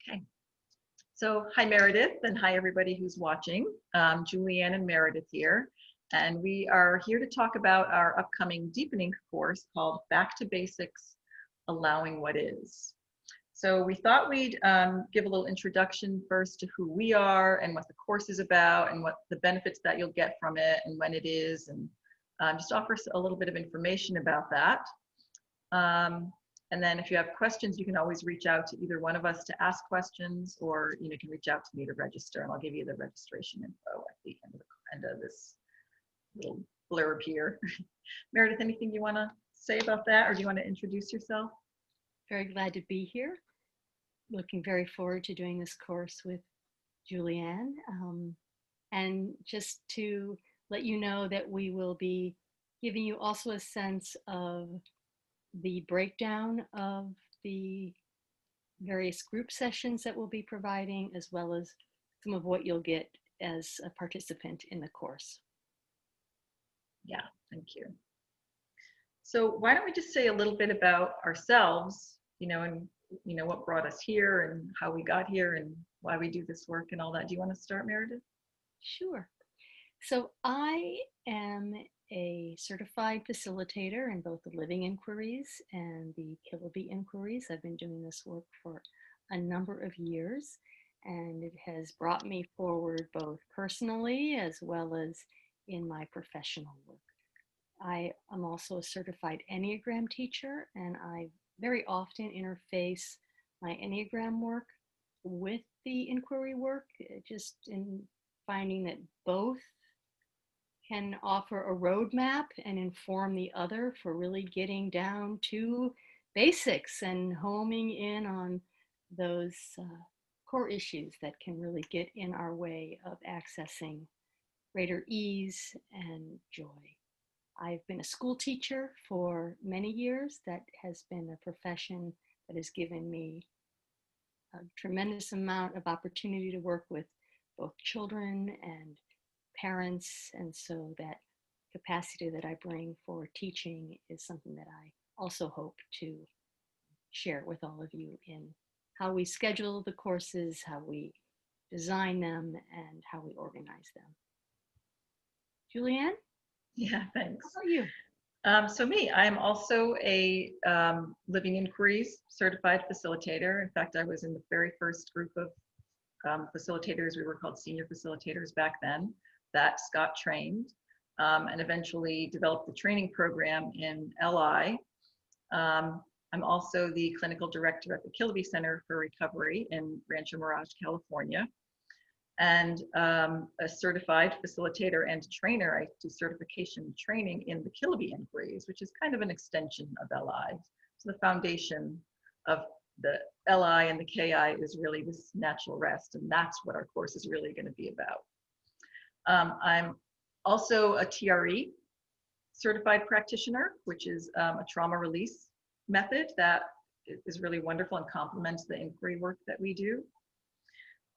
Okay, so hi Meredith, and hi everybody who's watching. Julianne and Meredith here, and we are here to talk about our upcoming deepening course called Back to Basics, Allowing What Is. So we thought we'd give a little introduction first to who we are and what the course is about and what the benefits that you'll get from it and when it is, and just offer a little bit of information about that. And then if you have questions, you can always reach out to either one of us to ask questions, or you can reach out to me to register, and I'll give you the registration info at the end of this little blurb here. Meredith, anything you want to say about that, or do you want to introduce yourself? Very glad to be here. Looking very forward to doing this course with Julianne. And just to let you know that we will be giving you also a sense of the breakdown of the various group sessions that we'll be providing, as well as some of what you'll get as a participant in the course. Yeah, thank you. So why don't we just say a little bit about ourselves, and what brought us here and how we got here and why we do this work and all that. Do you want to start, Meredith? Sure. So I am a certified facilitator in both the living inquiries and the Killaby inquiries. I've been doing this work for a number of years, and it has brought me forward both personally as well as in my professional work. I am also a certified Enneagram teacher, and I very often interface my Enneagram work with the inquiry work, just in finding that both can offer a roadmap and inform the other for really getting down to basics and homing in on those core issues that can really get in our way of accessing greater ease and joy. I've been a school teacher for many years. That has been a profession that has given me a tremendous amount of opportunity to work with both children and parents, and so that capacity that I bring for teaching is something that I also hope to share with all of you in how we schedule the courses, how we design them, and how we organize them. Julianne? Yeah, thanks. How about you? So me, I'm also a living inquiries certified facilitator. In fact, I was in the very first group of facilitators. We were called senior facilitators back then, that Scott trained, and eventually developed the training program in LI. I'm also the clinical director at the Killaby Center for Recovery in Rancho Mirage, California, and a certified facilitator and trainer. I do certification training in the Killaby inquiries, which is kind of an extension of LI. So the foundation of the LI and the KI is really this natural rest, and that's what our course is really going to be about. I'm also a TRE, certified practitioner, which is a trauma release method that is really wonderful and complements the inquiry work that we do.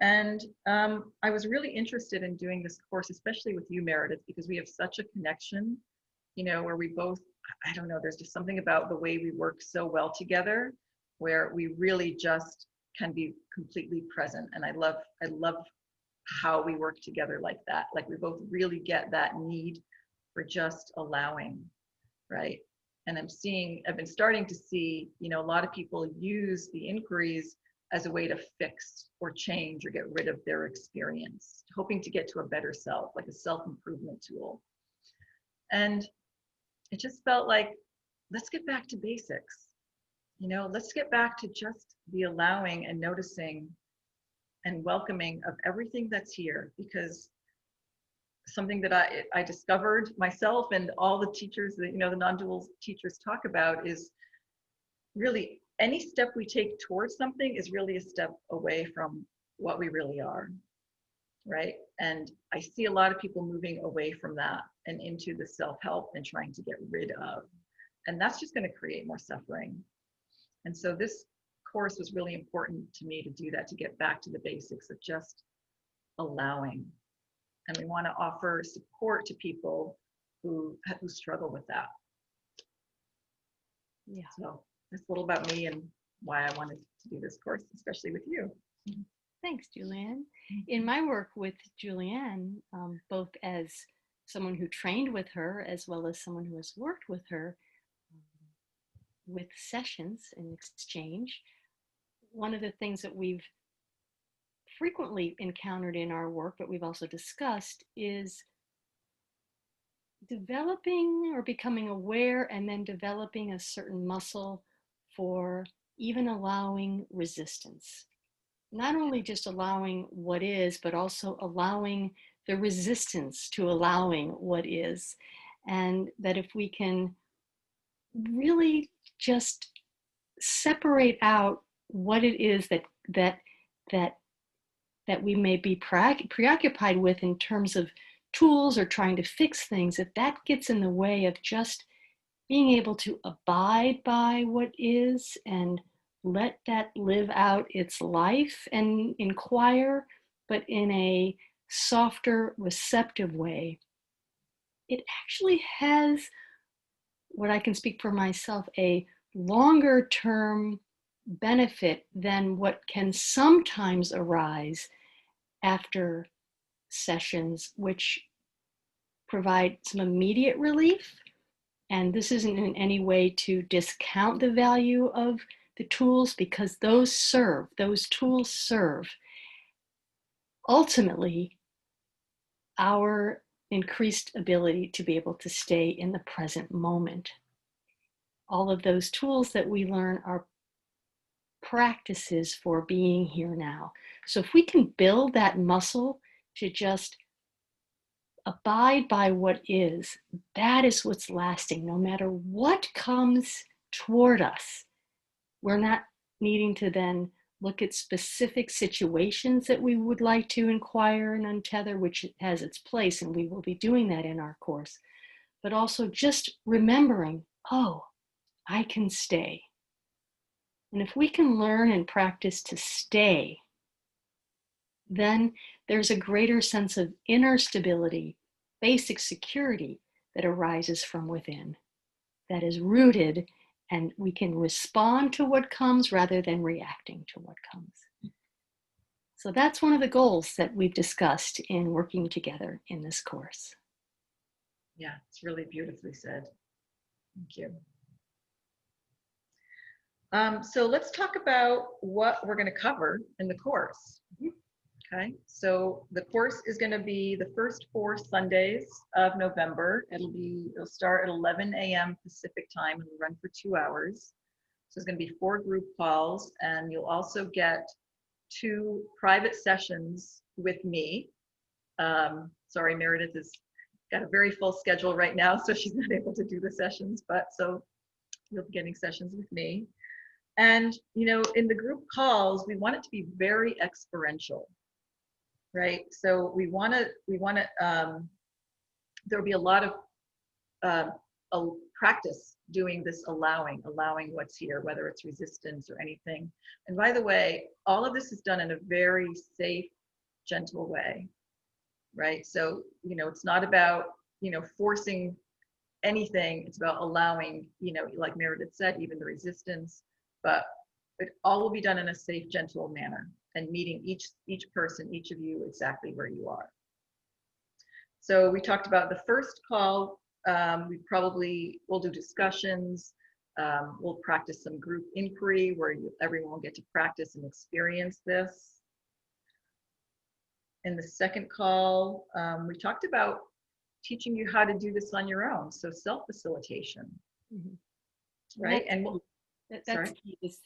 And I was really interested in doing this course, especially with you, Meredith, because we have such a connection, where we both, I don't know, there's just something about the way we work so well together, where we really just can be completely present. And I love how we work together like that. Like we both really get that need for just allowing, right? And I've been starting to see, a lot of people use the inquiries as a way to fix or change or get rid of their experience, hoping to get to a better self, like a self-improvement tool. And it just felt like, let's get back to basics. Let's get back to just the allowing and noticing and welcoming of everything that's here, because something that I discovered myself and all the teachers that, the non-dual teachers talk about is really any step we take towards something is really a step away from what we really are, right? And I see a lot of people moving away from that and into the self-help and trying to get rid of, and that's just going to create more suffering. And so this course was really important to me to do that, to get back to the basics of just allowing. And we want to offer support to people who struggle with that. Yeah. So that's a little about me and why I wanted to do this course, especially with you. Thanks, Julianne. In my work with Julianne, both as someone who trained with her as well as someone who has worked with her with sessions and exchange, one of the things that we've frequently encountered in our work, but we've also discussed, is developing or becoming aware and then developing a certain muscle for even allowing resistance. Not only just allowing what is, but also allowing the resistance to allowing what is. And that if we can really just separate out what it is that that we may be preoccupied with in terms of tools or trying to fix things, if that gets in the way of just being able to abide by what is and let that live out its life and inquire, but in a softer, receptive way, it actually has, what I can speak for myself, a longer term benefit than what can sometimes arise after sessions, which provide some immediate relief. And this isn't in any way to discount the value of the tools, because those tools serve ultimately our increased ability to be able to stay in the present moment. All of those tools that we learn are practices for being here now. So if we can build that muscle to just abide by what is, that is what's lasting, no matter what comes toward us. We're not needing to then look at specific situations that we would like to inquire and untether, which has its place, and we will be doing that in our course. But also just remembering, oh, I can stay. And if we can learn and practice to stay, then there's a greater sense of inner stability, basic security that arises from within, that is rooted, and we can respond to what comes rather than reacting to what comes. So that's one of the goals that we've discussed in working together in this course. Yeah, it's really beautifully said. Thank you. So let's talk about what we're going to cover in the course. Okay, so the course is going to be the first 4 Sundays of November. It'll start at 11 a.m. Pacific time and run for 2 hours. So it's going to be 4 group calls, and you'll also get 2 private sessions with me. Sorry, Meredith has got a very full schedule right now, so she's not able to do the sessions, but so you'll be getting sessions with me. And, you know, in the group calls, we want it to be very experiential, right? So we want to, there'll be a lot of practice doing this allowing what's here, whether it's resistance or anything. And by the way, all of this is done in a very safe, gentle way, right? So, you know, it's not about, you know, forcing anything. It's about allowing, you know, like Meredith said, even the resistance, but it all will be done in a safe, gentle manner and meeting each person, each of you exactly where you are. So we talked about the first call. We'll do discussions. We'll practice some group inquiry where everyone will get to practice and experience this. In the second call, we talked about teaching you how to do this on your own. So self-facilitation, right? And that's key, is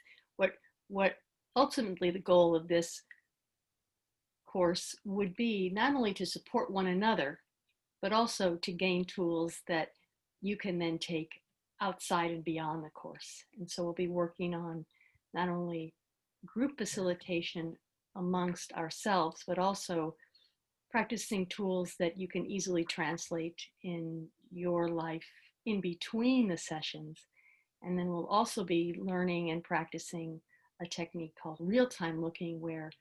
what ultimately the goal of this course would be, not only to support one another, but also to gain tools that you can then take outside and beyond the course. And so we'll be working on not only group facilitation amongst ourselves, but also practicing tools that you can easily translate in your life in between the sessions. And then we'll also be learning and practicing a technique called real-time looking, where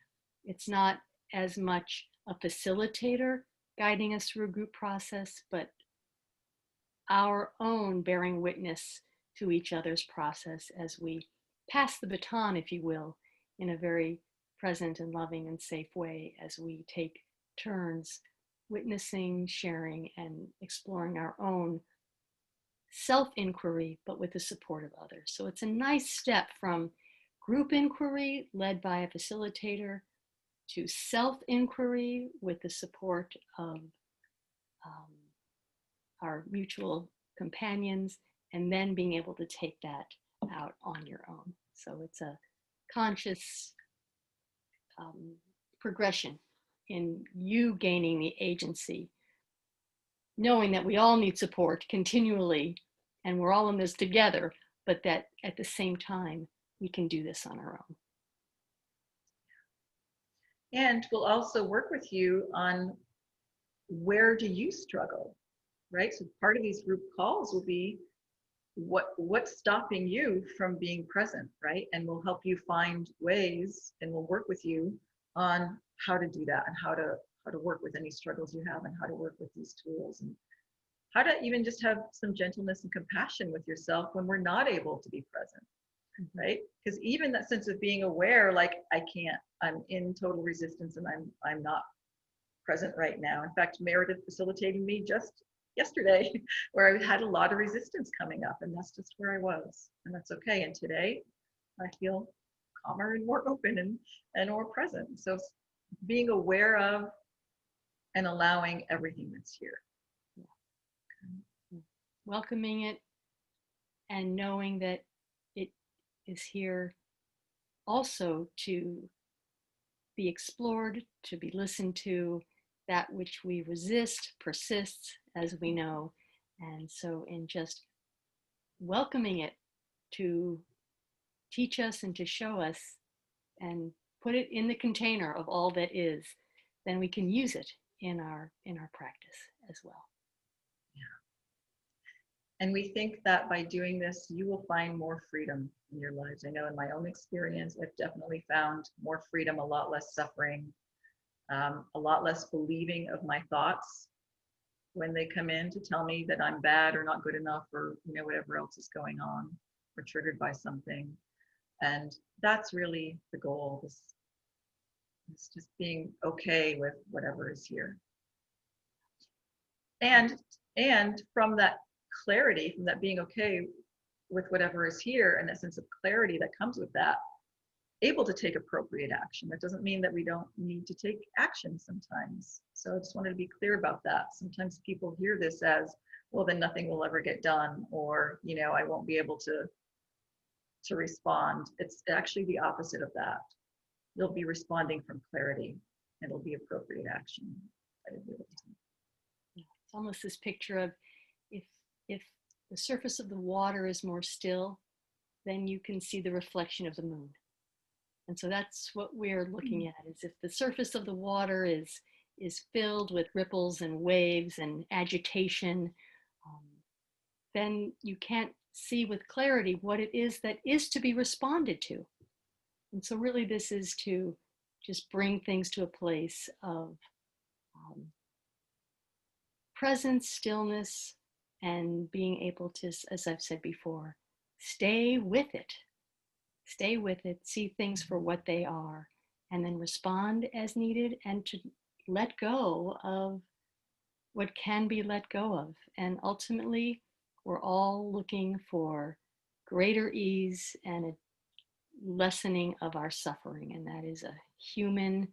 it's not as much a facilitator guiding us through a group process, but our own bearing witness to each other's process as we pass the baton, if you will, in a very present and loving and safe way as we take turns witnessing, sharing, and exploring our own self-inquiry, but with the support of others. So it's a nice step from group inquiry led by a facilitator to self-inquiry with the support of our mutual companions, and then being able to take that out on your own. So it's a conscious progression in you gaining the agency, knowing that we all need support continually and we're all in this together, but that at the same time, we can do this on our own. And we'll also work with you on where do you struggle, right? So part of these group calls will be what's stopping you from being present, right? And we'll help you find ways, and we'll work with you on how to do that and how to work with any struggles you have and how to work with these tools and how to even just have some gentleness and compassion with yourself when we're not able to be present, right? Because even that sense of being aware, like I'm in total resistance and I'm not present right now. In fact, Meredith facilitated me just yesterday where I had a lot of resistance coming up, and that's just where I was, and that's okay. And today I feel calmer and more open and more present. So being aware of and allowing everything that's here. Welcoming it and knowing that it is here also to be explored, to be listened to. That which we resist persists, as we know. And so in just welcoming it to teach us and to show us and put it in the container of all that is, then we can use it in our practice as well. And we think that by doing this, you will find more freedom in your lives. I know in my own experience, I've definitely found more freedom, a lot less suffering, a lot less believing of my thoughts when they come in to tell me that I'm bad or not good enough or whatever else is going on or triggered by something. And that's really the goal, is just being okay with whatever is here. And from that clarity, from that being okay with whatever is here and that sense of clarity that comes with that, able to take appropriate action. That doesn't mean that we don't need to take action sometimes. So I just wanted to be clear about that. Sometimes people hear this as, well, then nothing will ever get done, or I won't be able to respond. It's actually the opposite of that. You'll be responding from clarity, and it'll be appropriate action. It's almost this picture of if the surface of the water is more still, then you can see the reflection of the moon. And so that's what we're looking at, is if the surface of the water is filled with ripples and waves and agitation, then you can't see with clarity what it is that is to be responded to. And so really this is to just bring things to a place of presence, stillness, and being able to, as I've said before, stay with it, see things for what they are, and then respond as needed, and to let go of what can be let go of. And ultimately, we're all looking for greater ease and a lessening of our suffering, and that is a human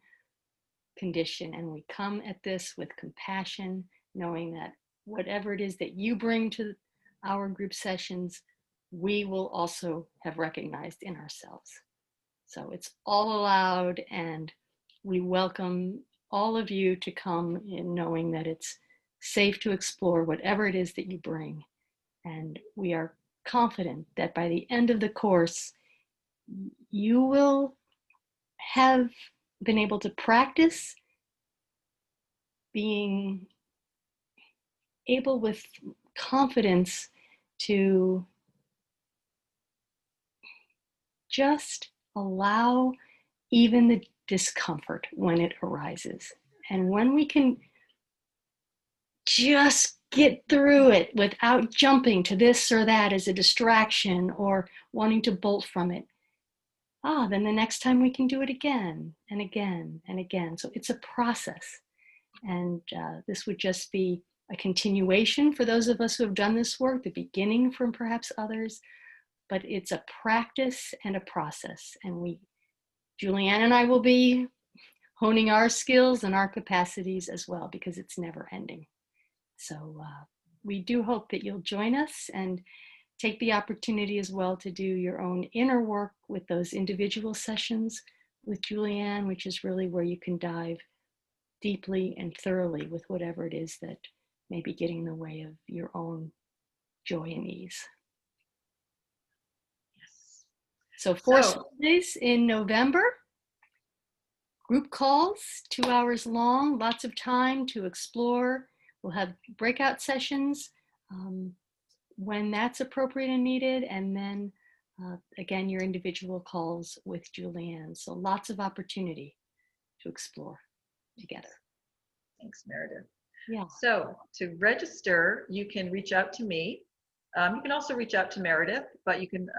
condition. And we come at this with compassion, knowing that whatever it is that you bring to our group sessions, we will also have recognized in ourselves. So it's all allowed, and we welcome all of you to come in knowing that it's safe to explore whatever it is that you bring. And we are confident that by the end of the course, you will have been able to practice being able with confidence to just allow even the discomfort when it arises. And when we can just get through it without jumping to this or that as a distraction or wanting to bolt from it, then the next time we can do it again and again and again. So it's a process. And this would just be a continuation for those of us who have done this work, the beginning from perhaps others, but it's a practice and a process. And Julianne and I will be honing our skills and our capacities as well, because it's never ending. So we do hope that you'll join us and take the opportunity as well to do your own inner work with those individual sessions with Julianne, which is really where you can dive deeply and thoroughly with whatever it is that may be getting in the way of your own joy and ease. Yes. So 4 Sundays in November, group calls, 2 hours long, lots of time to explore. We'll have breakout sessions when that's appropriate and needed, and then again, your individual calls with Julianne. So lots of opportunity to explore together. Thanks, Meredith. Yeah. So to register, you can reach out to me. You can also reach out to Meredith, but you can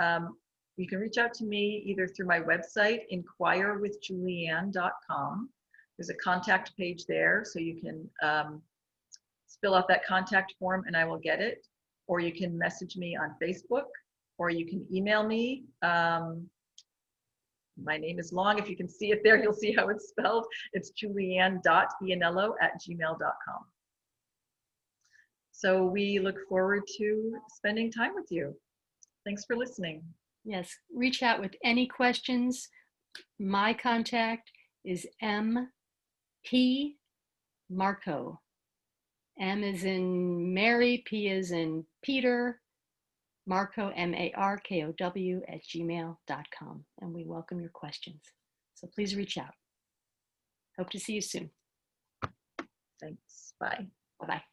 reach out to me either through my website, inquirewithjulianne.com. There's a contact page there, so you can fill out that contact form and I will get it. Or you can message me on Facebook, or you can email me. My name is long. If you can see it there, you'll see how it's spelled. It's julianne.eanniello@gmail.com. So we look forward to spending time with you. Thanks for listening. Yes, reach out with any questions. My contact is M.P. Markow. M is in Mary, P is in Peter, Markow, MARKOW @gmail.com. And we welcome your questions. So please reach out. Hope to see you soon. Thanks. Bye. Bye-bye.